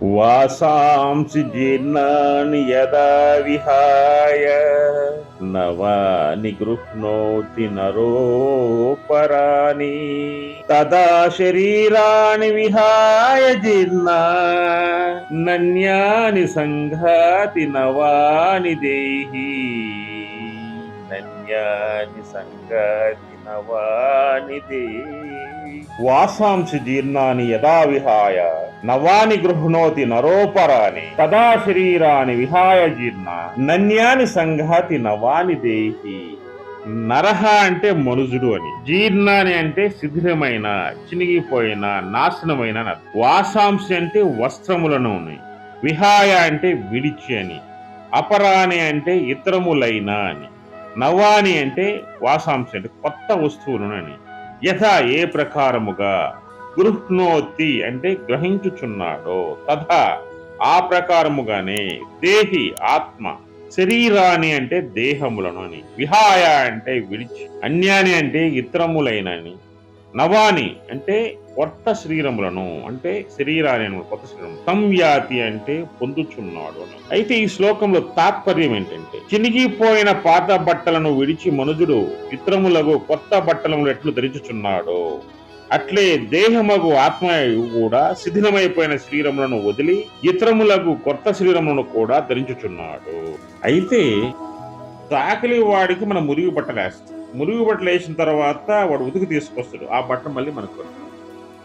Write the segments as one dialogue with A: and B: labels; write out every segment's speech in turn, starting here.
A: వాసాంసి జీర్ణాని యదా విహాయ నవాని గృహ్ణోతి నరోపరాణి తదా శరీరాణి విహాయ జీర్ణా నన్యాని సంఘాతి నవాని దేహి నన్యాని సంఘాతి నవాని దేహి వాసాంసి జీర్ణాని యదా విహాయ నవాని గృహ్ణోతి నరోపరాని తదా శరీరాని విహాయ జీర్ణ నన్యాని సంఘాతి నవాని దేహి. నరహ అంటే మనుజుడు అని, జీర్ణాని అంటే శిథిలమైన, చినిగిపోయిన, నాశనమైన. వాసాంసి అంటే వస్త్రములను, విహాయ అంటే విడిచి అని, అపరాని అంటే ఇతరములైన అని, నవాని అంటే వాసాంసి అంటే కొత్త వస్తువులను అని. యథా ఏ ప్రకారముగా, గృహ్ణోతి అంటే గ్రహించుచున్నాడో, తథా ఆ ప్రకారముగానే, దేహి ఆత్మ, శరీరాన్ని అంటే దేహములను అని, విహాయ అంటే విడిచి, అన్యాని అంటే ఇతరములైనని, నవాని అంటే కొత్త శరీరములను అంటే శరీరాన్ని కొత్త శరీరం, సంయాతి అంటే పొందుచున్నాడు అని. అయితే ఈ శ్లోకంలో తాత్పర్యం ఏంటంటే, చినిగిపోయిన పాత బట్టలను విడిచి మనుజుడు ఇతరములకు కొత్త బట్టలను ఎట్లు ధరించుచున్నాడో, అట్లే దేహమగు ఆత్మ కూడా శిథిలమైపోయిన శరీరములను వదిలి ఇతరములకు కొత్త శరీరములను కూడా ధరించుచున్నాడు. అయితే తాకిలి వాడికి మనం మురిగి బట్టలు వేస్తాం, మురిగి బట్టలు వేసిన తర్వాత వాడు ఉతికి తీసుకొస్తాడు, ఆ బట్ట మళ్ళీ మనకు.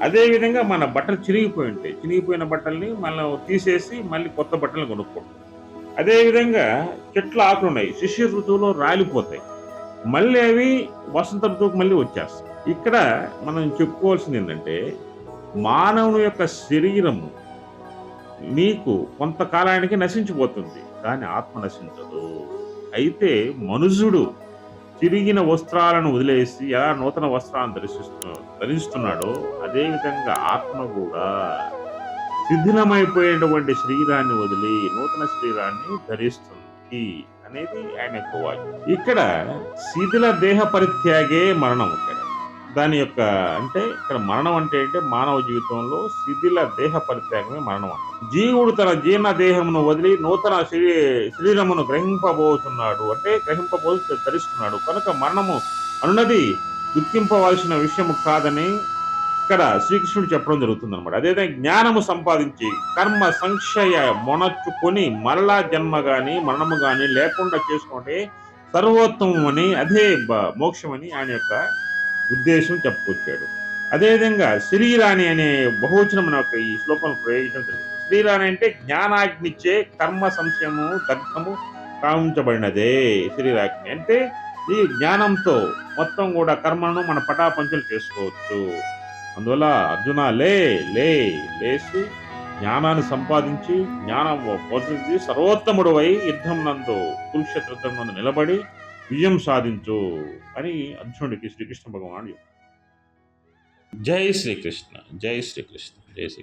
A: అదేవిధంగా మన బట్టలు చిరిగిపోయి ఉంటాయి, చిరిగిపోయిన బట్టల్ని మనం తీసేసి మళ్ళీ కొత్త బట్టలు కొనుక్కుంటాం. అదేవిధంగా చెట్ల ఆకులు ఉన్నాయి, శిశిర ఋతువులో రాలిపోతాయి, మళ్ళీ అవి వసంత ఋతువుకు మళ్ళీ వచ్చేస్తాయి. ఇక్కడ మనం చెప్పుకోవాల్సింది ఏంటంటే, మానవుని యొక్క శరీరము నీకు కొంతకాలానికి నశించిపోతుంది, కానీ ఆత్మ నశించదు. అయితే మనుజుడు చిరిగిన వస్త్రాలను వదిలేసి ఎలా నూతన వస్త్రాలను ధరిస్తున్నాడో, అదేవిధంగా ఆత్మ కూడా శిథిలమైపోయినటువంటి శరీరాన్ని వదిలి నూతన శరీరాన్ని ధరిస్తుంది అనేది ఆయన యొక్క వాక్యం. ఇక్కడ శిథిల దేహ పరిత్యాగే మరణం. దాని యొక్క అంటే ఇక్కడ మరణం అంటే మానవ జీవితంలో శిథిల దేహ పరిత్యాగమే మరణం అంట. జీవుడు తన జీర్ణ దేహమును వదిలి నూతన శరీరమును గ్రహింపబోతున్నాడు, అంటే ధరిస్తున్నాడు కనుక మరణము అన్నది గుర్తింపవలసిన విషయము కాదని ఇక్కడ శ్రీకృష్ణుడు చెప్పడం జరుగుతుంది అనమాట. అదేవిధంగా జ్ఞానము సంపాదించి కర్మ సంక్షయ మొనచుకొని మరలా జన్మ గాని మరణము గాని లేకుండా చేసుకుంటే సర్వోత్తమం అని, అదే మోక్షమని ఆయన యొక్క ఉద్దేశం చెప్పుకొచ్చాడు. అదేవిధంగా శరీరాన్ని అనే బహువచనం మన ఈ శ్లోకంలో ప్రయోగించడం జరిగింది. శరీరాన్ని అంటే జ్ఞానాగ్నిచ్చే కర్మ సంశయము దగ్ధము కావించబడినదే శరీరాగ్ని. అంటే ఈ జ్ఞానంతో మొత్తం కూడా కర్మను మన పటాపంచలు చేసుకోవచ్చు. అందువల్ల అర్జున లేచి జ్ఞానాన్ని సంపాదించి జ్ఞానం పోషించి సర్వోత్తముడు అయి యుద్ధం నందు కురుక్షేత్ర యుద్ధం నందు నిలబడి విజయం సాధించు అని అర్జునుడికి శ్రీకృష్ణ భగవానుడు. జై శ్రీకృష్ణ, జై శ్రీకృష్ణ, జై శ్రీ.